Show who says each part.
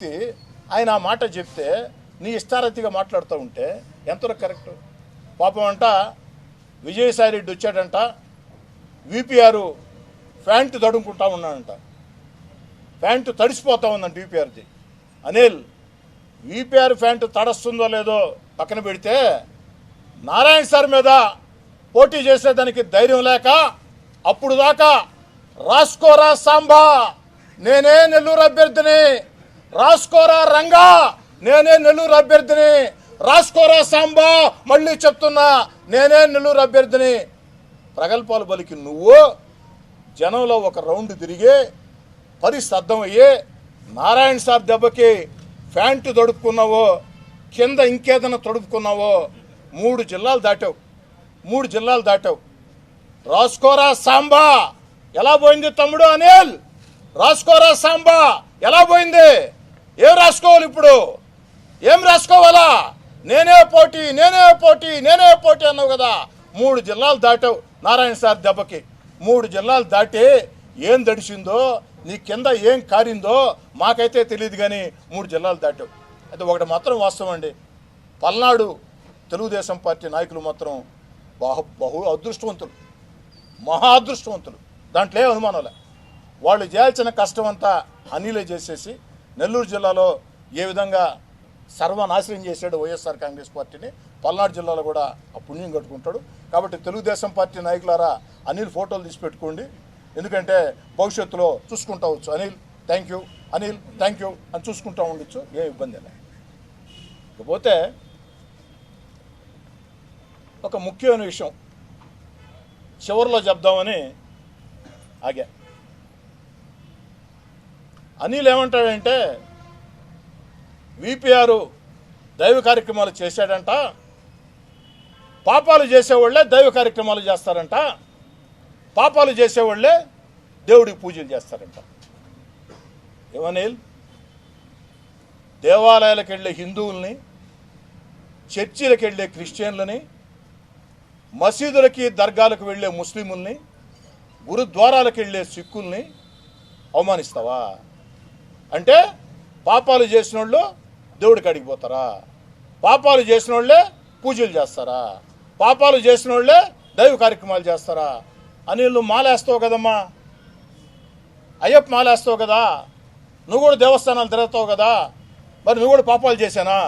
Speaker 1: ఆయన ఆ మాట చెప్తే నీ ఇష్టారతిగా మాట్లాడుతూ ఉంటే ఎంతవరకు కరెక్ట్? పాపం అంట విజయసాయి రెడ్డి వచ్చాడంట, విపిఆర్ ప్యాంటు తడుముకుంటా ఉన్నాడంట, ప్యాంటు తడిసిపోతా ఉందంట విపిఆర్ది. అనిల్, విపిఆర్ ప్యాంటు తడస్తుందో లేదో పక్కన పెడితే నారాయణ సార్ మీద పోటీ చేసేదానికి ధైర్యం లేక అప్పుడు దాకా రాసుకోరా సాంబా నేనే నెల్లూరు అభ్యర్థిని, రాసుకోరా రంగా నేనే నెల్లూరు అభ్యర్థిని, రాసుకోరా సాంబా మళ్ళీ చెప్తున్నా నేనే నెల్లూరు అభ్యర్థిని ప్రగల్భాలు పలికి నువ్వు జనంలో ఒక రౌండ్ తిరిగి పరిస్థితి అర్థమయ్యే నారాయణ సార్ దెబ్బకి ప్యాంటు తడుపుకున్నావో కింద ఇంకేదైనా తడుపుకున్నావో 3 జిల్లాలు దాటావు. రాసుకోరా సాంబా ఎలా పోయింది తమ్ముడు అనిల్? రాసుకోరా సాంబా ఎలా పోయింది? ఏం రాసుకోవాలి ఇప్పుడు? ఏం రాసుకోవాలా? నేనే పోటీ అన్నావు కదా. 3 జిల్లాలు దాటావు నారాయణ సార్ దెబ్బకి. 3 జిల్లాలు దాటి ఏం దడిచిందో నీ కింద ఏం కారిందో మాకైతే తెలియదు, కానీ 3 జిల్లాలు దాటావు. అయితే ఒకటి మాత్రం వాస్తవం అండి, పల్నాడు తెలుగుదేశం పార్టీ నాయకులు మాత్రం బహు అదృష్టవంతులు, మహా అదృష్టవంతులు. దాంట్లో ఏ అనుమానంలే. వాళ్ళు చేయాల్సిన కష్టం అంతా అనిలే చేసేసి నెల్లూరు జిల్లాలో ఏ విధంగా సర్వనాశనం చేశాడు వైఎస్ఆర్ కాంగ్రెస్ పార్టీని, పల్నాడు జిల్లాలో కూడా ఆ పుణ్యం కట్టుకుంటాడు. కాబట్టి తెలుగుదేశం పార్టీ నాయకులారా అనిల్ ఫోటోలు తీసి పెట్టుకోండి, ఎందుకంటే భవిష్యత్తులో చూసుకుంటా వచ్చు. అనిల్ థ్యాంక్ యూ అని చూసుకుంటూ ఉండొచ్చు, ఏం ఇబ్బంది లేదు. ఇకపోతే ఒక ముఖ్యమైన విషయం చివరిలో చెప్దామని ఆగా. అనిల్ ఏమంటాడంటే విపిఆర్ దైవ కార్యక్రమాలు చేశాడంట, పాపాలు చేసేవాళ్లే దైవ కార్యక్రమాలు చేస్తారంట, పాపాలు చేసేవాళ్లే దేవుడికి పూజలు చేస్తారంట. ఏమనిల్, దేవాలయాలకు వెళ్ళే హిందువుల్ని, చర్చిలకు వెళ్ళే క్రిస్టియన్లని, మసీదులకి దర్గాలకు వెళ్ళే ముస్లింల్ని, గురుద్వారాలకు వెళ్ళే సిక్కుల్ని అవమానిస్తావా? అంటే పాపాలు చేసిన వాళ్ళు దేవుడికి అడిగిపోతారా? పాపాలు చేసిన వాళ్ళే పూజలు చేస్తారా? పాపాలు చేసిన వాళ్ళే దైవ కార్యక్రమాలు చేస్తారా? అని నువ్వు మాలేస్తావు కదమ్మా, అయ్యప్ప మాలేస్తావు కదా, నువ్వు కూడా దేవస్థానాలు తిరుగుతావు కదా, మరి నువ్వు కూడా పాపాలు చేశానా?